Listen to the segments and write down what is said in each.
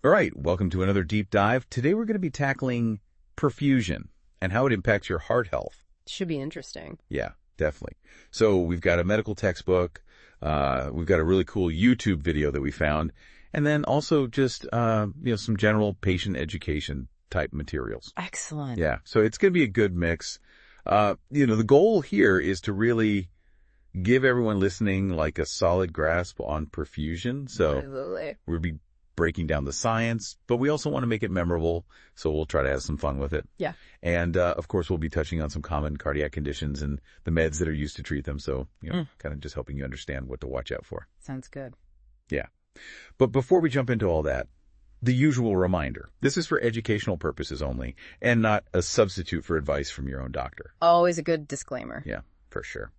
All right, welcome to another deep dive. Today we're going to be tackling perfusion and how it impacts your heart health. Should be interesting. Yeah, definitely. So we've got a medical textbook, we've got a really cool YouTube video that we found, and then also just some general patient education type materials. Excellent. Yeah, so it's going to be a good mix. The goal here is to really give everyone listening like a solid grasp on perfusion. So Absolutely. we'll be breaking down the science, but we also want to make it memorable, so we'll try to have some fun with it. Yeah. And, of course, we'll be touching on some common cardiac conditions and the meds that are used to treat them, so, kind of just helping you understand what to watch out for. Sounds good. Yeah. But before we jump into all that, the usual reminder. This is for educational purposes only, and not a substitute for advice from your own doctor. Always a good disclaimer. Yeah, for sure.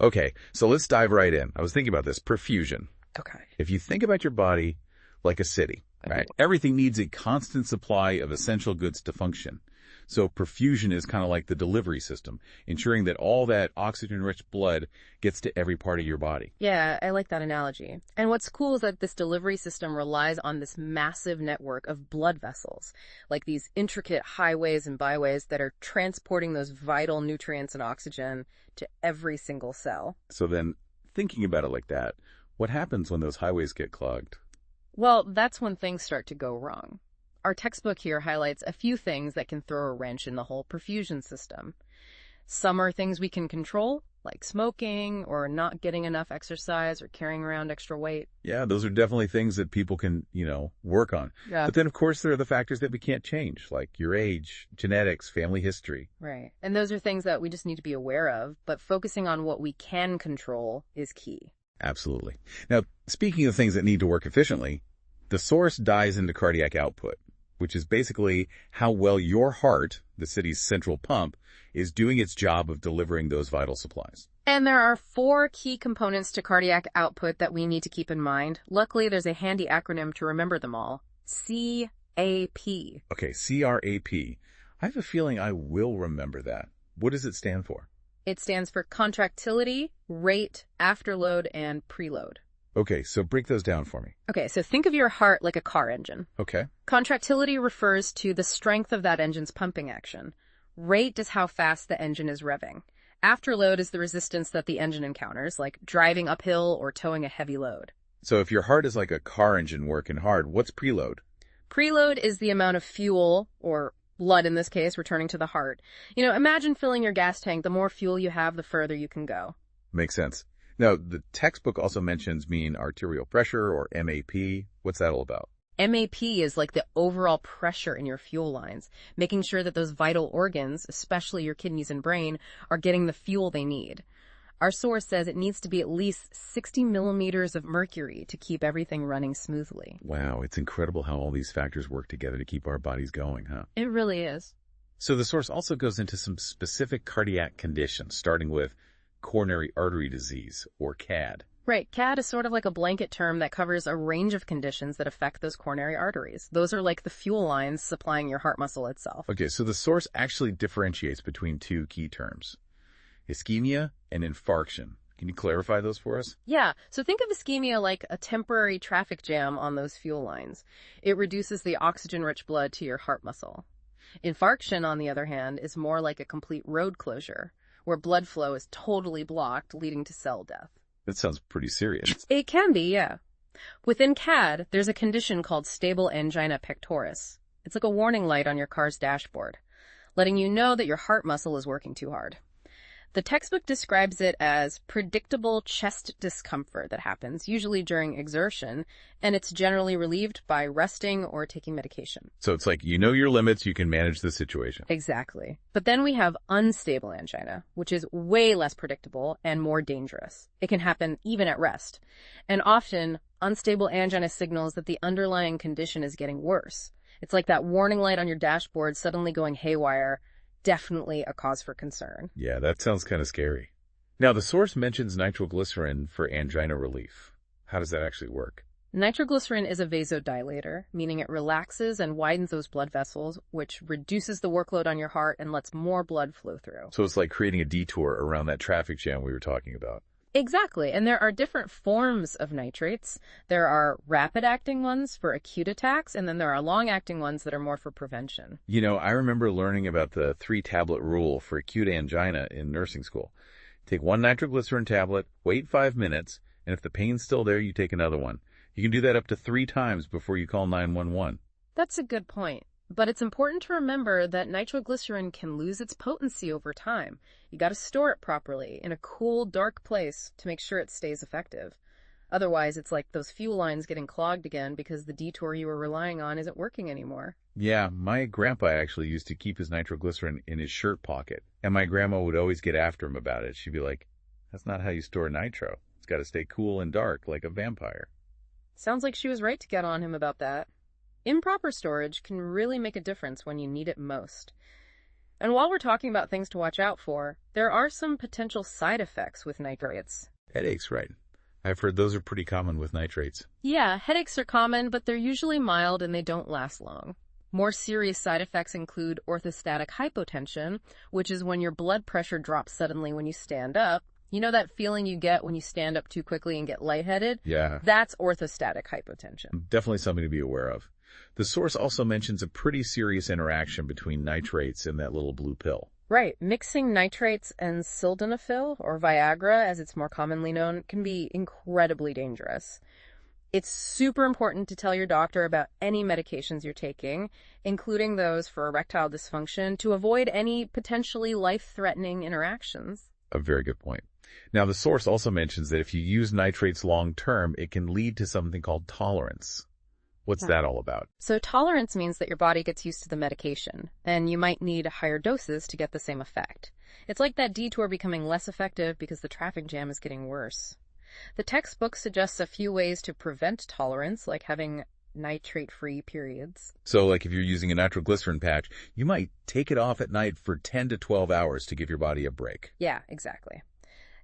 Okay, so let's dive right in. I was thinking about this. Perfusion. Okay. If you think about your body like a city, right? Everything needs a constant supply of essential goods to function. So perfusion is kind of like the delivery system, ensuring that all that oxygen-rich blood gets to every part of your body. Yeah, I like that analogy. And what's cool is that this delivery system relies on this massive network of blood vessels, like these intricate highways and byways that are transporting those vital nutrients and oxygen to every single cell. So then, thinking about it like that, what happens when those highways get clogged? Well, that's when things start to go wrong. Our textbook here highlights a few things that can throw a wrench in the whole perfusion system. Some are things we can control, like smoking or not getting enough exercise or carrying around extra weight. Yeah, those are definitely things that people can, work on. Yeah. But then, of course, there are the factors that we can't change, like your age, genetics, family history. Right. And those are things that we just need to be aware of, but focusing on what we can control is key. Absolutely. Now, speaking of things that need to work efficiently, the source dives into cardiac output, which is basically how well your heart, the city's central pump, is doing its job of delivering those vital supplies. And there are 4 key components to cardiac output that we need to keep in mind. Luckily, there's a handy acronym to remember them all. CAP. Okay, CRAP. I have a feeling I will remember that. What does it stand for? It stands for contractility, rate, afterload, and preload. Okay, so break those down for me. Okay, so think of your heart like a car engine. Okay. Contractility refers to the strength of that engine's pumping action. Rate is how fast the engine is revving. Afterload is the resistance that the engine encounters, like driving uphill or towing a heavy load. So if your heart is like a car engine working hard, what's preload? Preload is the amount of fuel, or blood in this case, returning to the heart. Imagine filling your gas tank. The more fuel you have, the further you can go. Makes sense. Now, the textbook also mentions mean arterial pressure, or MAP. What's that all about? MAP is like the overall pressure in your fuel lines, making sure that those vital organs, especially your kidneys and brain, are getting the fuel they need. Our source says it needs to be at least 60 millimeters of mercury to keep everything running smoothly. Wow, it's incredible how all these factors work together to keep our bodies going, huh? It really is. So the source also goes into some specific cardiac conditions, starting with coronary artery disease, or CAD. Right. CAD is sort of like a blanket term that covers a range of conditions that affect those coronary arteries. Those are like the fuel lines supplying your heart muscle itself. Okay, so the source actually differentiates between 2 key terms: ischemia and infarction. Can you clarify those for us? Yeah, so think of ischemia like a temporary traffic jam on those fuel lines. It reduces the oxygen-rich blood to your heart muscle. Infarction, on the other hand, is more like a complete road closure, where blood flow is totally blocked, leading to cell death. That sounds pretty serious. It can be, yeah. Within CAD, there's a condition called stable angina pectoris. It's like a warning light on your car's dashboard, letting you know that your heart muscle is working too hard. The textbook describes it as predictable chest discomfort that happens, usually during exertion, and it's generally relieved by resting or taking medication. So it's like, you know your limits, you can manage the situation. Exactly. But then we have unstable angina, which is way less predictable and more dangerous. It can happen even at rest. And often, unstable angina signals that the underlying condition is getting worse. It's like that warning light on your dashboard suddenly going haywire. Definitely a cause for concern. Yeah, that sounds kind of scary. Now, the source mentions nitroglycerin for angina relief. How does that actually work? Nitroglycerin is a vasodilator, meaning it relaxes and widens those blood vessels, which reduces the workload on your heart and lets more blood flow through. So it's like creating a detour around that traffic jam we were talking about. Exactly, and there are different forms of nitrates. There are rapid-acting ones for acute attacks, and then there are long-acting ones that are more for prevention. I remember learning about the 3-tablet rule for acute angina in nursing school. Take one nitroglycerin tablet, wait 5 minutes, and if the pain's still there, you take another one. You can do that up to 3 times before you call 911. That's a good point. But it's important to remember that nitroglycerin can lose its potency over time. You got to store it properly in a cool, dark place to make sure it stays effective. Otherwise, it's like those fuel lines getting clogged again because the detour you were relying on isn't working anymore. Yeah, my grandpa actually used to keep his nitroglycerin in his shirt pocket, and my grandma would always get after him about it. She'd be like, "That's not how you store nitro. It's got to stay cool and dark like a vampire." Sounds like she was right to get on him about that. Improper storage can really make a difference when you need it most. And while we're talking about things to watch out for, there are some potential side effects with nitrates. Headaches, right? I've heard those are pretty common with nitrates. Yeah, headaches are common, but they're usually mild and they don't last long. More serious side effects include orthostatic hypotension, which is when your blood pressure drops suddenly when you stand up. You know that feeling you get when you stand up too quickly and get lightheaded? Yeah. That's orthostatic hypotension. Definitely something to be aware of. The source also mentions a pretty serious interaction between nitrates and that little blue pill. Right. Mixing nitrates and sildenafil, or Viagra as it's more commonly known, can be incredibly dangerous. It's super important to tell your doctor about any medications you're taking, including those for erectile dysfunction, to avoid any potentially life-threatening interactions. A very good point. Now, the source also mentions that if you use nitrates long-term, it can lead to something called tolerance. What's that all about? So tolerance means that your body gets used to the medication, and you might need higher doses to get the same effect. It's like that detour becoming less effective because the traffic jam is getting worse. The textbook suggests a few ways to prevent tolerance, like having nitrate-free periods. So, like if you're using a nitroglycerin patch, you might take it off at night for 10 to 12 hours to give your body a break. Yeah, exactly.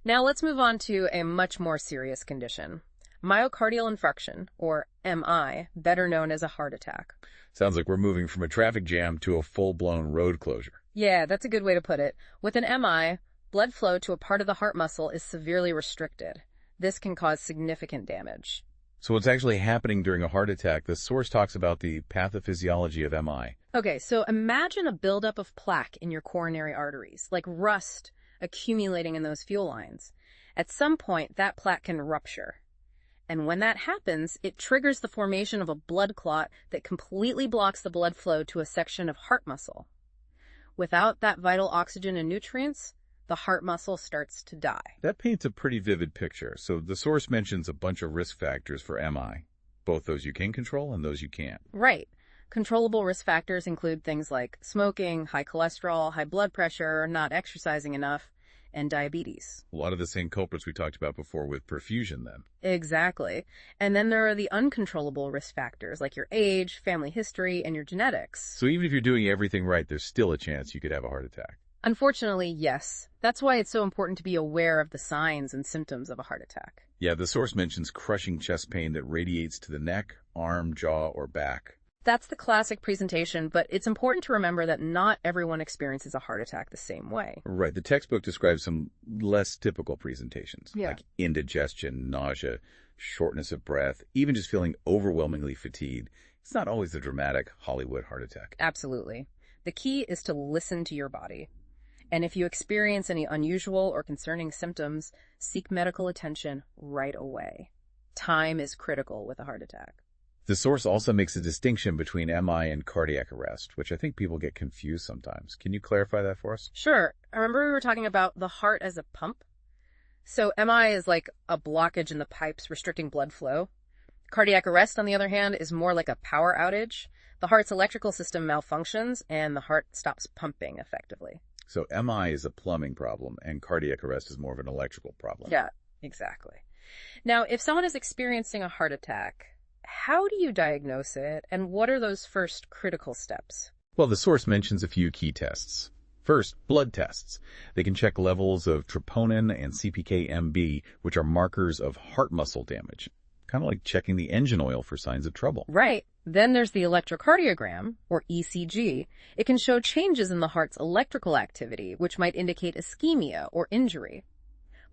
Now let's move on to a much more serious condition. Myocardial infarction, or MI, better known as a heart attack. Sounds like we're moving from a traffic jam to a full-blown road closure. Yeah, that's a good way to put it. With an MI, blood flow to a part of the heart muscle is severely restricted. This can cause significant damage. So what's actually happening during a heart attack? The source talks about the pathophysiology of MI. Okay, so imagine a buildup of plaque in your coronary arteries, like rust accumulating in those fuel lines. At some point, that plaque can rupture. And when that happens, it triggers the formation of a blood clot that completely blocks the blood flow to a section of heart muscle. Without that vital oxygen and nutrients, the heart muscle starts to die. That paints a pretty vivid picture. So the source mentions a bunch of risk factors for MI, both those you can control and those you can't. Right. Controllable risk factors include things like smoking, high cholesterol, high blood pressure, not exercising enough, and diabetes. A lot of the same culprits we talked about before with perfusion then. Exactly. And then there are the uncontrollable risk factors like your age, family history, and your genetics. So even if you're doing everything right, there's still a chance you could have a heart attack. Unfortunately, yes. That's why it's so important to be aware of the signs and symptoms of a heart attack. Yeah, the source mentions crushing chest pain that radiates to the neck, arm, jaw, or back. That's the classic presentation, but it's important to remember that not everyone experiences a heart attack the same way. Right. The textbook describes some less typical presentations, like indigestion, nausea, shortness of breath, even just feeling overwhelmingly fatigued. It's not always a dramatic Hollywood heart attack. Absolutely. The key is to listen to your body. And if you experience any unusual or concerning symptoms, seek medical attention right away. Time is critical with a heart attack. The source also makes a distinction between MI and cardiac arrest, which I think people get confused sometimes. Can you clarify that for us? Sure. Remember we were talking about the heart as a pump? So MI is like a blockage in the pipes restricting blood flow. Cardiac arrest, on the other hand, is more like a power outage. The heart's electrical system malfunctions and the heart stops pumping effectively. So MI is a plumbing problem and cardiac arrest is more of an electrical problem. Yeah, exactly. Now, if someone is experiencing a heart attack, how do you diagnose it, and what are those first critical steps? Well, the source mentions a few key tests. First, blood tests. They can check levels of troponin and CPK-MB, which are markers of heart muscle damage. Kind of like checking the engine oil for signs of trouble. Right. Then there's the electrocardiogram, or ECG. It can show changes in the heart's electrical activity, which might indicate ischemia or injury.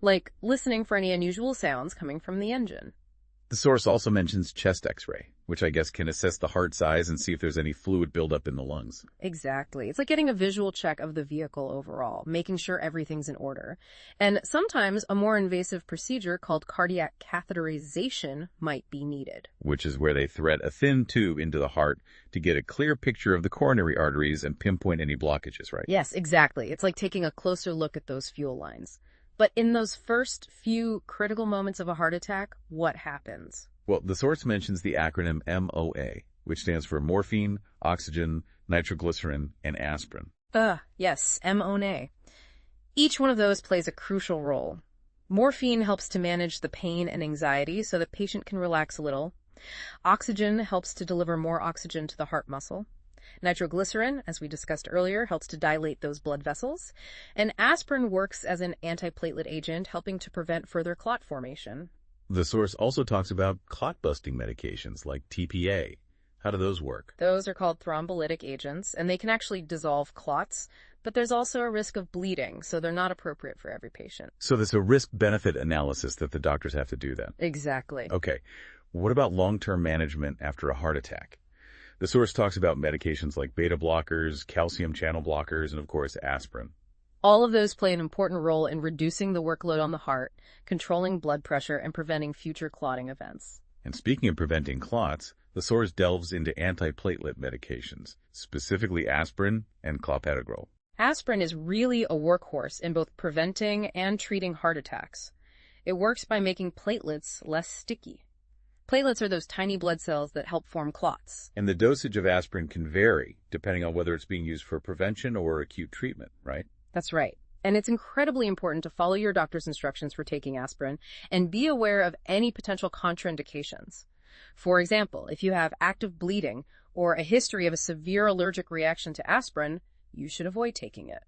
like listening for any unusual sounds coming from the engine. The source also mentions chest x-ray, which I guess can assess the heart size and see if there's any fluid buildup in the lungs. Exactly. It's like getting a visual check of the vehicle overall, making sure everything's in order. And sometimes a more invasive procedure called cardiac catheterization might be needed. Which is where they thread a thin tube into the heart to get a clear picture of the coronary arteries and pinpoint any blockages, right? Yes, exactly. It's like taking a closer look at those fuel lines. But in those first few critical moments of a heart attack, what happens? Well, the source mentions the acronym MOA, which stands for morphine, oxygen, nitroglycerin, and aspirin. Yes, MOA. Each one of those plays a crucial role. Morphine helps to manage the pain and anxiety so the patient can relax a little. Oxygen helps to deliver more oxygen to the heart muscle. Nitroglycerin, as we discussed earlier, helps to dilate those blood vessels. And aspirin works as an antiplatelet agent, helping to prevent further clot formation. The source also talks about clot-busting medications like TPA. How do those work? Those are called thrombolytic agents, and they can actually dissolve clots, but there's also a risk of bleeding, so they're not appropriate for every patient. So there's a risk-benefit analysis that the doctors have to do then? Exactly. Okay. What about long-term management after a heart attack? The source talks about medications like beta blockers, calcium channel blockers, and of course, aspirin. All of those play an important role in reducing the workload on the heart, controlling blood pressure, and preventing future clotting events. And speaking of preventing clots, the source delves into antiplatelet medications, specifically aspirin and clopidogrel. Aspirin is really a workhorse in both preventing and treating heart attacks. It works by making platelets less sticky. Platelets are those tiny blood cells that help form clots. And the dosage of aspirin can vary depending on whether it's being used for prevention or acute treatment, right? That's right. And it's incredibly important to follow your doctor's instructions for taking aspirin and be aware of any potential contraindications. For example, if you have active bleeding or a history of a severe allergic reaction to aspirin, you should avoid taking it.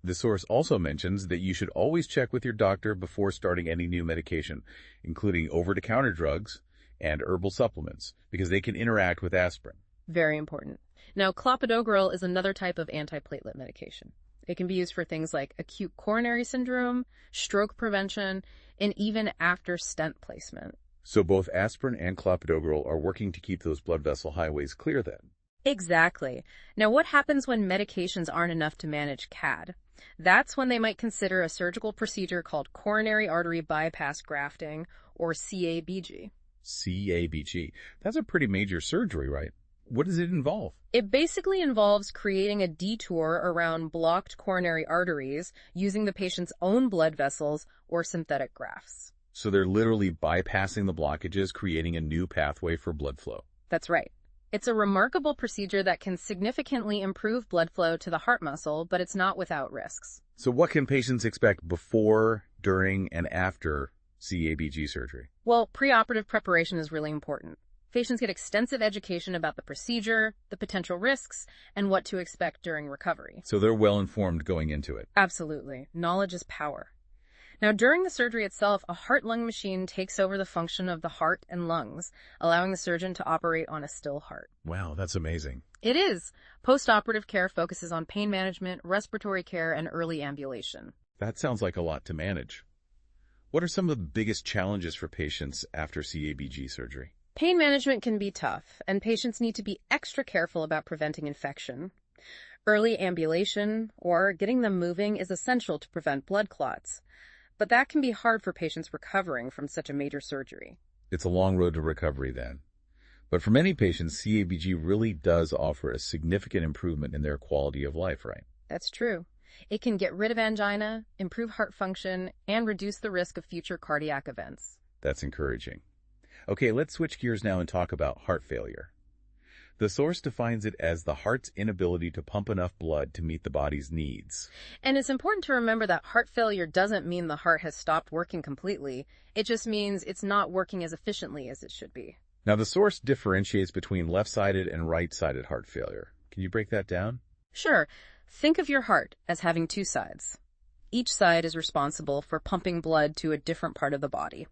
The source also mentions that you should always check with your doctor before starting any new medication, including over-the-counter drugs and herbal supplements, because they can interact with aspirin. Very important. Now, clopidogrel is another type of antiplatelet medication. It can be used for things like acute coronary syndrome, stroke prevention, and even after stent placement. So both aspirin and clopidogrel are working to keep those blood vessel highways clear then? Exactly. Now, what happens when medications aren't enough to manage CAD? That's when they might consider a surgical procedure called coronary artery bypass grafting, or CABG. CABG. That's a pretty major surgery, right? What does it involve? It basically involves creating a detour around blocked coronary arteries using the patient's own blood vessels or synthetic grafts. So they're literally bypassing the blockages, creating a new pathway for blood flow. That's right. It's a remarkable procedure that can significantly improve blood flow to the heart muscle, but it's not without risks. So what can patients expect before, during, and after CABG surgery? Well, preoperative preparation is really important. Patients get extensive education about the procedure, the potential risks, and what to expect during recovery. So they're well informed going into it. Absolutely. Knowledge is power. Now, during the surgery itself, a heart-lung machine takes over the function of the heart and lungs, allowing the surgeon to operate on a still heart. Wow, that's amazing. It is. Post-operative care focuses on pain management, respiratory care, and early ambulation. That sounds like a lot to manage. What are some of the biggest challenges for patients after CABG surgery? Pain management can be tough, and patients need to be extra careful about preventing infection. Early ambulation, or getting them moving, is essential to prevent blood clots. But that can be hard for patients recovering from such a major surgery. It's a long road to recovery then. But for many patients, CABG really does offer a significant improvement in their quality of life, right? That's true. It can get rid of angina, improve heart function, and reduce the risk of future cardiac events. That's encouraging. Okay, let's switch gears now and talk about heart failure. The source defines it as the heart's inability to pump enough blood to meet the body's needs. And it's important to remember that heart failure doesn't mean the heart has stopped working completely. It just means it's not working as efficiently as it should be. Now, the source differentiates between left-sided and right-sided heart failure. Can you break that down? Sure. Think of your heart as having two sides. Each side is responsible for pumping blood to a different part of the body.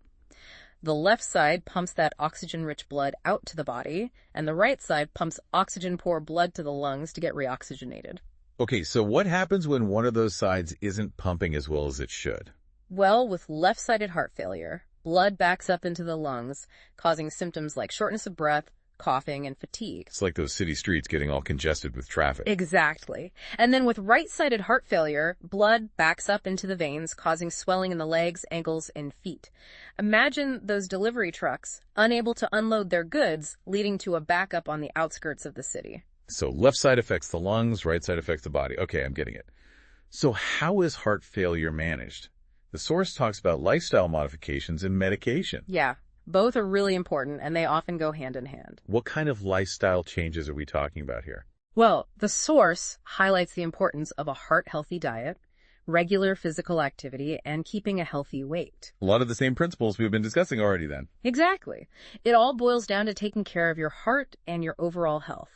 The left side pumps that oxygen-rich blood out to the body, and the right side pumps oxygen-poor blood to the lungs to get reoxygenated. Okay, so what happens when one of those sides isn't pumping as well as it should? Well, with left-sided heart failure, blood backs up into the lungs, causing symptoms like shortness of breath, coughing, and fatigue. It's like those city streets getting all congested with traffic. Exactly. And then with right-sided heart failure, blood backs up into the veins, causing swelling in the legs, ankles, and feet. Imagine those delivery trucks, unable to unload their goods, leading to a backup on the outskirts of the city. So left side affects the lungs, right side affects the body. Okay, I'm getting it. So how is heart failure managed? The source talks about lifestyle modifications and medication. Yeah, both are really important, and they often go hand in hand. What kind of lifestyle changes are we talking about here? Well, the source highlights the importance of a heart-healthy diet, regular physical activity, and keeping a healthy weight. A lot of the same principles we've been discussing already then. Exactly. It all boils down to taking care of your heart and your overall health.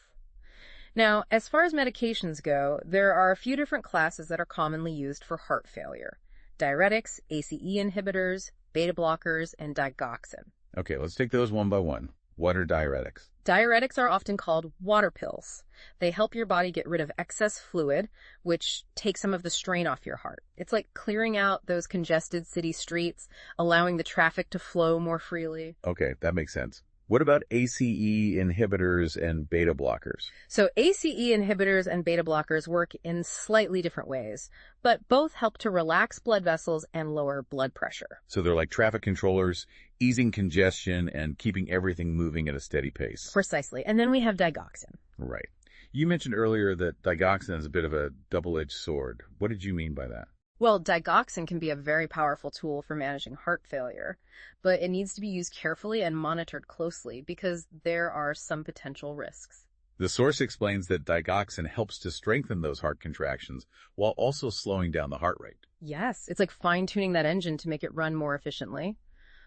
Now, as far as medications go, there are a few different classes that are commonly used for heart failure: diuretics, ACE inhibitors, beta blockers, and digoxin. Okay, let's take those one by one. What are diuretics? Diuretics are often called water pills. They help your body get rid of excess fluid, which takes some of the strain off your heart. It's like clearing out those congested city streets, allowing the traffic to flow more freely. Okay, that makes sense. What about ACE inhibitors and beta blockers? So ACE inhibitors and beta blockers work in slightly different ways, but both help to relax blood vessels and lower blood pressure. So they're like traffic controllers, easing congestion and keeping everything moving at a steady pace. Precisely. And then we have digoxin. Right. You mentioned earlier that digoxin is a bit of a double-edged sword. What did you mean by that? Well, digoxin can be a very powerful tool for managing heart failure, but it needs to be used carefully and monitored closely because there are some potential risks. The source explains that digoxin helps to strengthen those heart contractions while also slowing down the heart rate. Yes, it's like fine-tuning that engine to make it run more efficiently.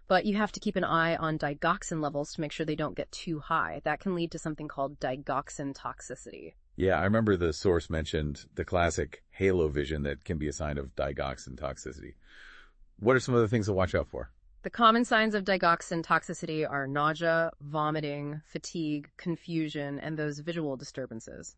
But you have to keep an eye on digoxin levels to make sure they don't get too high. That can lead to something called digoxin toxicity. Yeah, I remember the source mentioned the classic halo vision that can be a sign of digoxin toxicity. What are some of the things to watch out for? The common signs of digoxin toxicity are nausea, vomiting, fatigue, confusion, and those visual disturbances.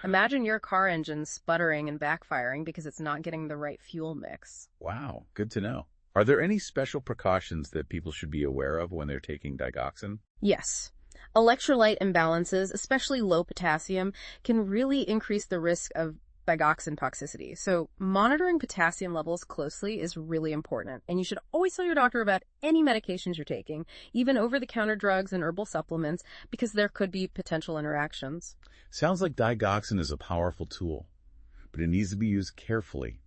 Imagine your car engine sputtering and backfiring because it's not getting the right fuel mix. Wow, good to know. Are there any special precautions that people should be aware of when they're taking digoxin? Yes. Electrolyte imbalances, especially low potassium, can really increase the risk of digoxin toxicity. So monitoring potassium levels closely is really important. And you should always tell your doctor about any medications you're taking, even over-the-counter drugs and herbal supplements, because there could be potential interactions. Sounds like digoxin is a powerful tool, but it needs to be used carefully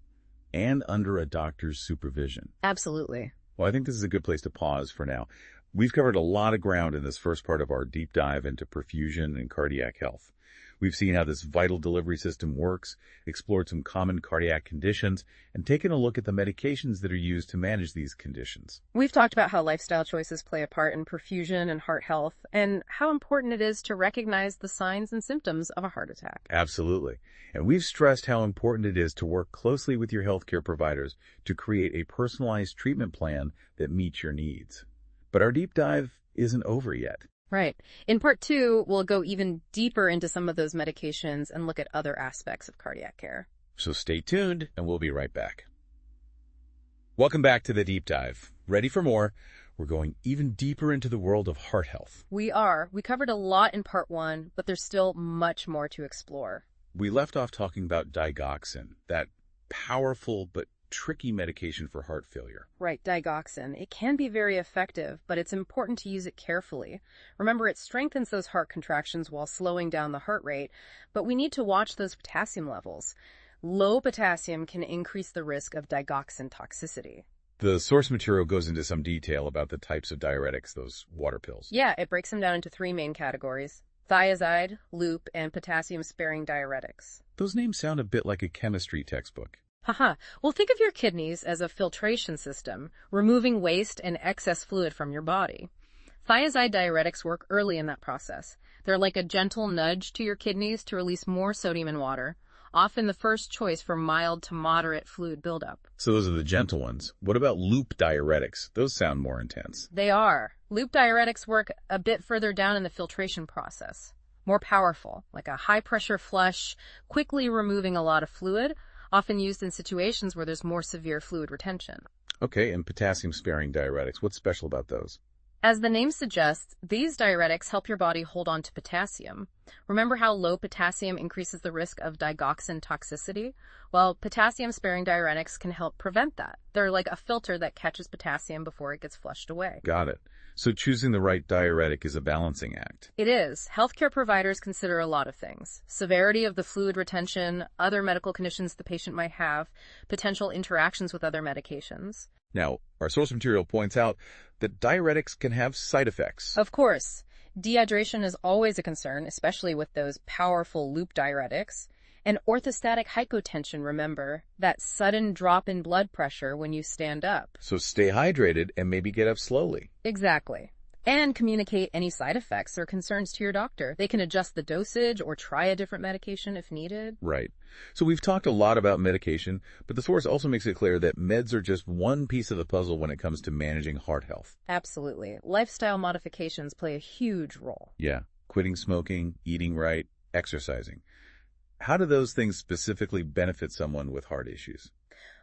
and under a doctor's supervision. Absolutely. Well, I think this is a good place to pause for now. We've covered a lot of ground in this first part of our deep dive into perfusion and cardiac health. We've seen how this vital delivery system works, explored some common cardiac conditions, and taken a look at the medications that are used to manage these conditions. We've talked about how lifestyle choices play a part in perfusion and heart health, and how important it is to recognize the signs and symptoms of a heart attack. Absolutely. And we've stressed how important it is to work closely with your healthcare providers to create a personalized treatment plan that meets your needs. But our deep dive isn't over yet. Right. In part 2, we'll go even deeper into some of those medications and look at other aspects of cardiac care. So stay tuned, and we'll be right back. Welcome back to the deep dive. Ready for more? We're going even deeper into the world of heart health. We are. We covered a lot in part 1, but there's still much more to explore. We left off talking about digoxin, that powerful but tricky medication for heart failure. Right, digoxin. It can be very effective, but it's important to use it carefully. Remember, it strengthens those heart contractions while slowing down the heart rate, but we need to watch those potassium levels. Low potassium can increase the risk of digoxin toxicity. The source material goes into some detail about the types of diuretics, those water pills. Yeah, it breaks them down into 3 main categories: thiazide, loop, and potassium-sparing diuretics. Those names sound a bit like a chemistry textbook. Haha. Well, think of your kidneys as a filtration system, removing waste and excess fluid from your body. Thiazide diuretics work early in that process. They're like a gentle nudge to your kidneys to release more sodium and water, often the first choice for mild to moderate fluid buildup. So those are the gentle ones. What about loop diuretics? Those sound more intense. They are. Loop diuretics work a bit further down in the filtration process. More powerful, like a high-pressure flush, quickly removing a lot of fluid, often used in situations where there's more severe fluid retention. Okay, and potassium-sparing diuretics. What's special about those? As the name suggests, these diuretics help your body hold on to potassium. Remember how low potassium increases the risk of digoxin toxicity? Well, potassium-sparing diuretics can help prevent that. They're like a filter that catches potassium before it gets flushed away. Got it. So choosing the right diuretic is a balancing act. It is. Healthcare providers consider a lot of things: severity of the fluid retention, other medical conditions the patient might have, potential interactions with other medications. Now, our source material points out that diuretics can have side effects. Of course, dehydration is always a concern, especially with those powerful loop diuretics. And orthostatic hypotension, remember, that sudden drop in blood pressure when you stand up. So stay hydrated and maybe get up slowly. Exactly. And communicate any side effects or concerns to your doctor. They can adjust the dosage or try a different medication if needed. Right. So we've talked a lot about medication, but the source also makes it clear that meds are just one piece of the puzzle when it comes to managing heart health. Absolutely. Lifestyle modifications play a huge role. Yeah. Quitting smoking, eating right, exercising. How do those things specifically benefit someone with heart issues?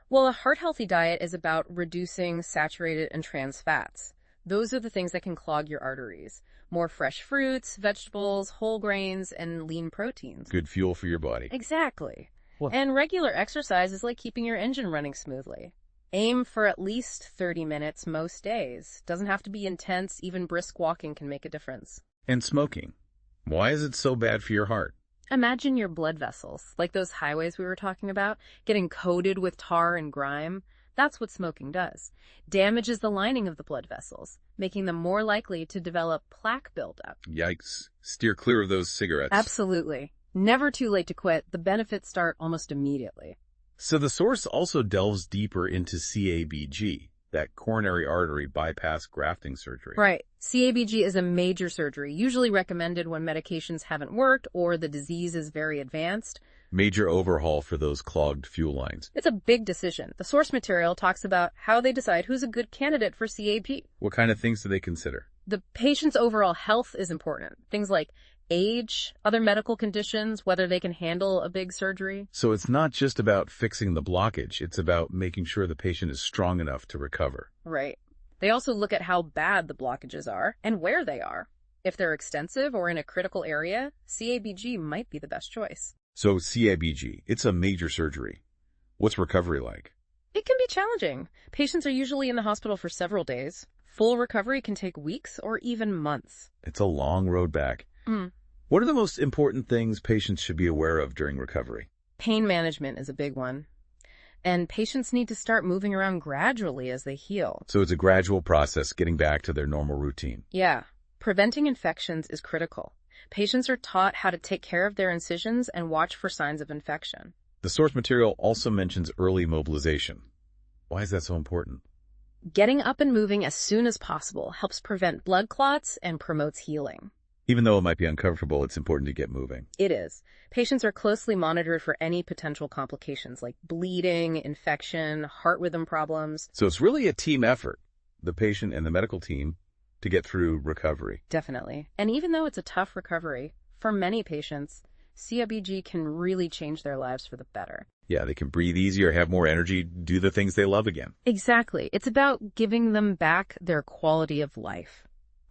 Well, a heart-healthy diet is about reducing saturated and trans fats. Those are the things that can clog your arteries. More fresh fruits, vegetables, whole grains, and lean proteins. Good fuel for your body. Exactly. Well, And regular exercise is like keeping your engine running smoothly. Aim for at least 30 minutes most days. Doesn't have to be intense. Even brisk walking can make a difference. and smoking. Why is it so bad for your heart? Imagine your blood vessels, like those highways we were talking about, getting coated with tar and grime. That's what smoking does. Damages the lining of the blood vessels, making them more likely to develop plaque buildup. Yikes. Steer clear of those cigarettes. Absolutely. Never too late to quit. The benefits start almost immediately. So the source also delves deeper into CABG, that coronary artery bypass grafting surgery. Right. CABG is a major surgery, usually recommended when medications haven't worked or the disease is very advanced. Major overhaul for those clogged fuel lines. It's a big decision. The source material talks about how they decide who's a good candidate for CAB. What kind of things do they consider? The patient's overall health is important. Things like age, other medical conditions, whether they can handle a big surgery. So it's not just about fixing the blockage, it's about making sure the patient is strong enough to recover. Right. They also look at how bad the blockages are and where they are. If they're extensive or in a critical area, CABG might be the best choice. So CABG, it's a major surgery. What's recovery like? It can be challenging. Patients are usually in the hospital for several days. Full recovery can take weeks or even months. It's a long road back. What are the most important things patients should be aware of during recovery? Pain management is a big one. And patients need to start moving around gradually as they heal. So it's a gradual process getting back to their normal routine. Yeah. Preventing infections is critical. Patients are taught how to take care of their incisions and watch for signs of infection. The source material also mentions early mobilization. Why is that so important? Getting up and moving as soon as possible helps prevent blood clots and promotes healing. Even though it might be uncomfortable, it's important to get moving. It is. Patients are closely monitored for any potential complications like bleeding, infection, heart rhythm problems. So it's really a team effort, the patient and the medical team, to get through recovery. Definitely. And even though it's a tough recovery, for many patients, CABG can really change their lives for the better. Yeah, they can breathe easier, have more energy, do the things they love again. Exactly. It's about giving them back their quality of life.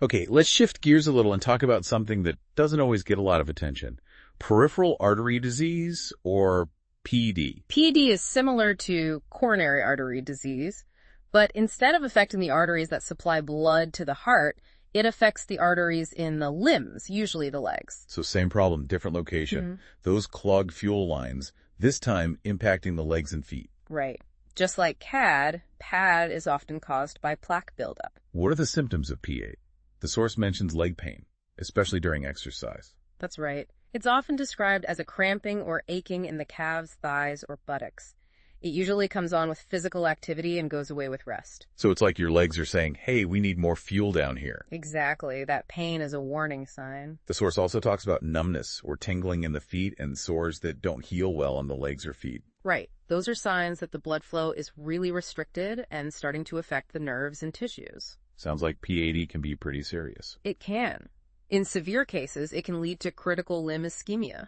Okay, let's shift gears a little and talk about something that doesn't always get a lot of attention. Peripheral artery disease, or PD. PD is similar to coronary artery disease, but instead of affecting the arteries that supply blood to the heart, it affects the arteries in the limbs, usually the legs. So same problem, different location. Those clogged fuel lines, this time impacting the legs and feet. Right. Just like CAD, PAD is often caused by plaque buildup. What are the symptoms of P8? The source mentions leg pain, especially during exercise. That's right. It's often described as a cramping or aching in the calves, thighs, or buttocks. It usually comes on with physical activity and goes away with rest. So it's like your legs are saying, hey, we need more fuel down here. Exactly. That pain is a warning sign. The source also talks about numbness or tingling in the feet and sores that don't heal well on the legs or feet. Right. Those are signs that the blood flow is really restricted and starting to affect the nerves and tissues. Sounds like P80 can be pretty serious. It can. In severe cases, it can lead to critical limb ischemia.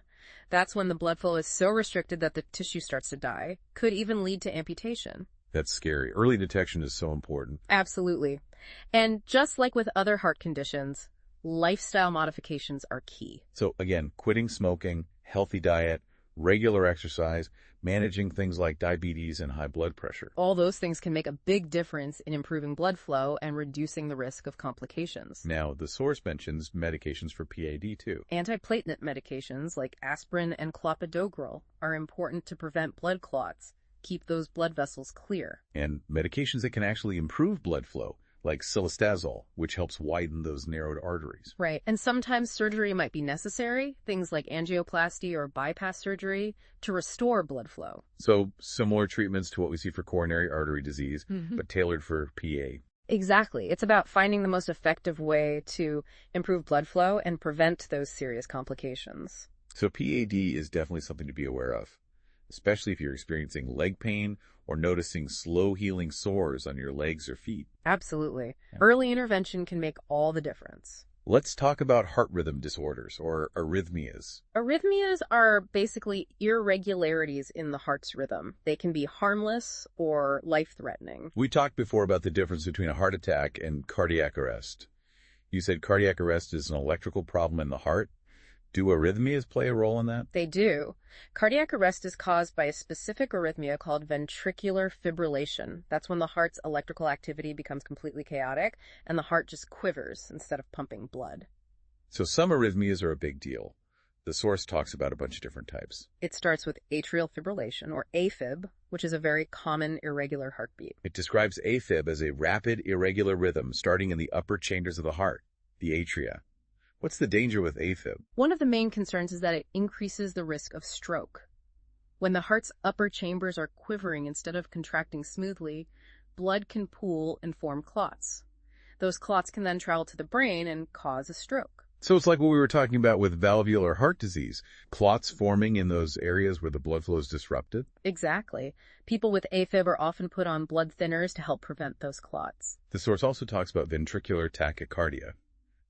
That's when the blood flow is so restricted that the tissue starts to die, could even lead to amputation. That's scary. Early detection is so important. Absolutely. And just like with other heart conditions, lifestyle modifications are key. So again, quitting smoking, healthy diet, regular exercise, managing things like diabetes and high blood pressure. All those things can make a big difference in improving blood flow and reducing the risk of complications. Now, the source mentions medications for PAD too. Antiplatelet medications like aspirin and clopidogrel are important to prevent blood clots, keep those blood vessels clear. And medications that can actually improve blood flow, like silestazole, which helps widen those narrowed arteries. Right. And sometimes surgery might be necessary, things like angioplasty or bypass surgery, to restore blood flow. So similar treatments to what we see for coronary artery disease, but tailored for PA. Exactly. It's about finding the most effective way to improve blood flow and prevent those serious complications. So PAD is definitely something to be aware of, especially if you're experiencing leg pain or noticing slow healing sores on your legs or feet. Absolutely. Yeah. Early intervention can make all the difference. Let's talk about heart rhythm disorders or arrhythmias. Arrhythmias are basically irregularities in the heart's rhythm. They can be harmless or life-threatening. We talked before about the difference between a heart attack and cardiac arrest. You said cardiac arrest is an electrical problem in the heart. Do arrhythmias play a role in that? They do. Cardiac arrest is caused by a specific arrhythmia called ventricular fibrillation. That's when the heart's electrical activity becomes completely chaotic and the heart just quivers instead of pumping blood. So some arrhythmias are a big deal. The source talks about a bunch of different types. It starts with atrial fibrillation, or AFib, which is a very common irregular heartbeat. It describes AFib as a rapid, irregular rhythm starting in the upper chambers of the heart, the atria. What's the danger with AFib? One of the main concerns is that it increases the risk of stroke. When the heart's upper chambers are quivering instead of contracting smoothly, blood can pool and form clots. Those clots can then travel to the brain and cause a stroke. So it's like what we were talking about with valvular heart disease, clots forming in those areas where the blood flow is disrupted. Exactly. People with AFib are often put on blood thinners to help prevent those clots. The source also talks about ventricular tachycardia.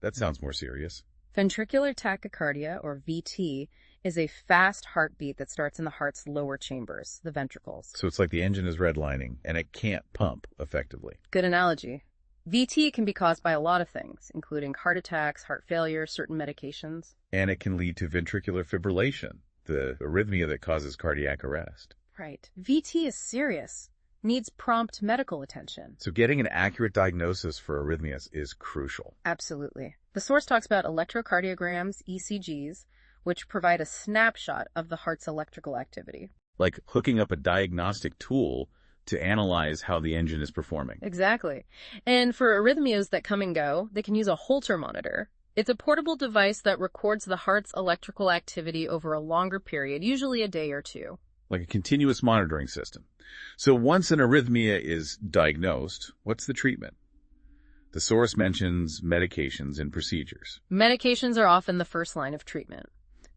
That sounds more serious. Ventricular tachycardia, or VT, is a fast heartbeat that starts in the heart's lower chambers, the ventricles. So it's like the engine is redlining, and it can't pump effectively. Good analogy. VT can be caused by a lot of things, including heart attacks, heart failure, certain medications. And it can lead to ventricular fibrillation, the arrhythmia that causes cardiac arrest. Right. VT is serious. Needs prompt medical attention. So getting an accurate diagnosis for arrhythmias is crucial. Absolutely. The source talks about electrocardiograms, ECGs, which provide a snapshot of the heart's electrical activity. Like hooking up a diagnostic tool to analyze how the engine is performing. Exactly. And for arrhythmias that come and go, they can use a Holter monitor. It's a portable device that records the heart's electrical activity over a longer period, usually a day or two. Like a continuous monitoring system. So once an arrhythmia is diagnosed, what's the treatment? The source mentions medications and procedures. Medications are often the first line of treatment.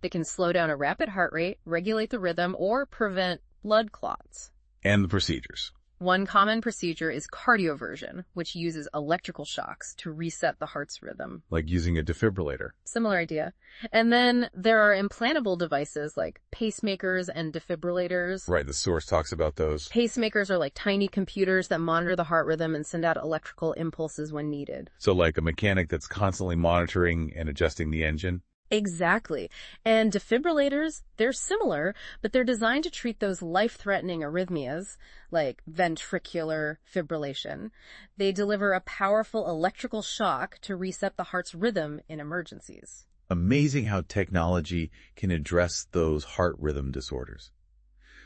They can slow down a rapid heart rate, regulate the rhythm, or prevent blood clots. And the procedures. One common procedure is cardioversion, which uses electrical shocks to reset the heart's rhythm. Like using a defibrillator. Similar idea. And then there are implantable devices like pacemakers and defibrillators. Right, the source talks about those. Pacemakers are like tiny computers that monitor the heart rhythm and send out electrical impulses when needed. So like a mechanic that's constantly monitoring and adjusting the engine. Exactly. And defibrillators, they're similar, but they're designed to treat those life-threatening arrhythmias, like ventricular fibrillation. They deliver a powerful electrical shock to reset the heart's rhythm in emergencies. Amazing how technology can address those heart rhythm disorders.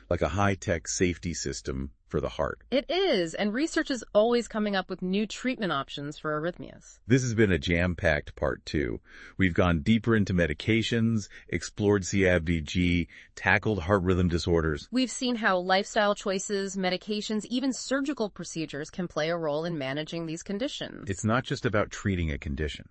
Like a high-tech safety system for the heart. It is, and research is always coming up with new treatment options for arrhythmias. This has been a jam-packed part 2. We've gone deeper into medications, explored CABG, tackled heart rhythm disorders. We've seen how lifestyle choices, medications, even surgical procedures can play a role in managing these conditions. It's not just about treating a condition.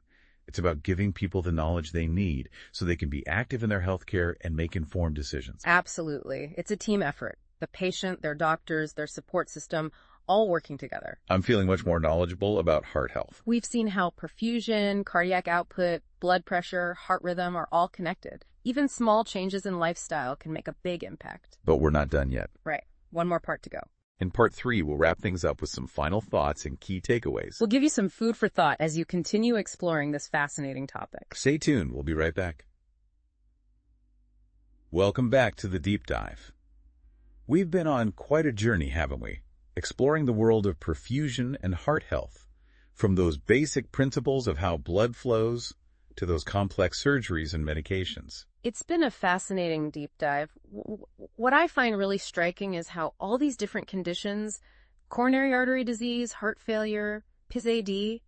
It's about giving people the knowledge they need so they can be active in their healthcare and make informed decisions. Absolutely. It's a team effort. The patient, their doctors, their support system, all working together. I'm feeling much more knowledgeable about heart health. We've seen how perfusion, cardiac output, blood pressure, heart rhythm are all connected. Even small changes in lifestyle can make a big impact. But we're not done yet. Right. One more part to go. In Part 3, we'll wrap things up with some final thoughts and key takeaways. We'll give you some food for thought as you continue exploring this fascinating topic. Stay tuned. We'll be right back. Welcome back to the Deep Dive. We've been on quite a journey, haven't we? Exploring the world of perfusion and heart health, from those basic principles of how blood flows to those complex surgeries and medications. It's been a fascinating deep dive. What I find really striking is how all these different conditions, coronary artery disease, heart failure, PIS-AD,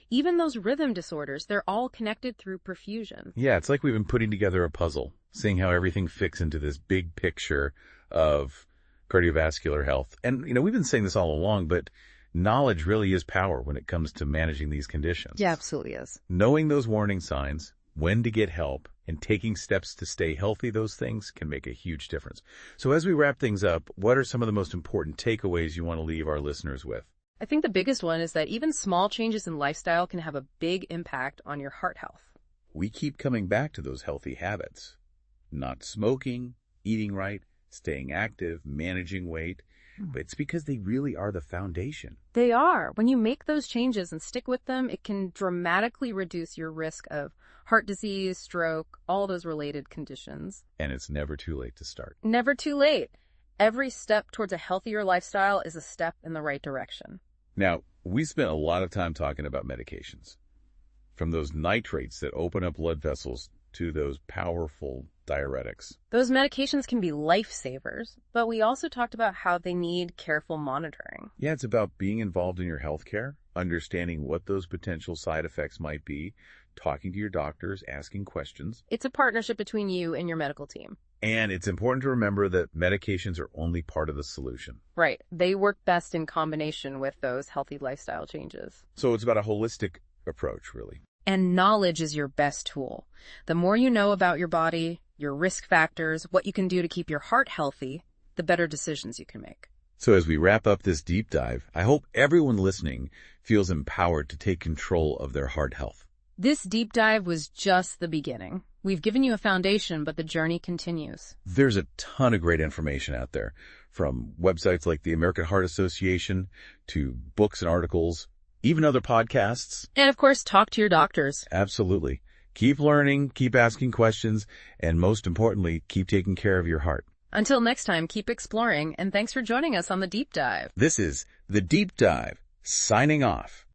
even those rhythm disorders, they're all connected through perfusion. Yeah, it's like we've been putting together a puzzle, seeing how everything fits into this big picture of cardiovascular health. And, we've been saying this all along, but knowledge really is power when it comes to managing these conditions. Yeah, absolutely is. Knowing those warning signs, when to get help, and taking steps to stay healthy, those things can make a huge difference. So as we wrap things up, what are some of the most important takeaways you want to leave our listeners with? I think the biggest one is that even small changes in lifestyle can have a big impact on your heart health. We keep coming back to those healthy habits. Not smoking, eating right, staying active, managing weight. But it's because they really are the foundation. They are. When you make those changes and stick with them, it can dramatically reduce your risk of heart disease, stroke, all those related conditions. And it's never too late to start. Never too late. Every step towards a healthier lifestyle is a step in the right direction. Now, we spent a lot of time talking about medications. From those nitrates that open up blood vessels to those powerful diuretics. Those medications can be lifesavers, but we also talked about how they need careful monitoring. Yeah, it's about being involved in your healthcare, understanding what those potential side effects might be, talking to your doctors, asking questions. It's a partnership between you and your medical team. And it's important to remember that medications are only part of the solution. Right. They work best in combination with those healthy lifestyle changes. So it's about a holistic approach, really. And knowledge is your best tool. The more you know about your body, your risk factors, what you can do to keep your heart healthy, the better decisions you can make. So as we wrap up this deep dive, I hope everyone listening feels empowered to take control of their heart health. This deep dive was just the beginning. We've given you a foundation, but the journey continues. There's a ton of great information out there, from websites like the American Heart Association to books and articles, even other podcasts. And of course, talk to your doctors. Absolutely. Keep learning, keep asking questions, and most importantly, keep taking care of your heart. Until next time, keep exploring, and thanks for joining us on The Deep Dive. This is The Deep Dive, signing off.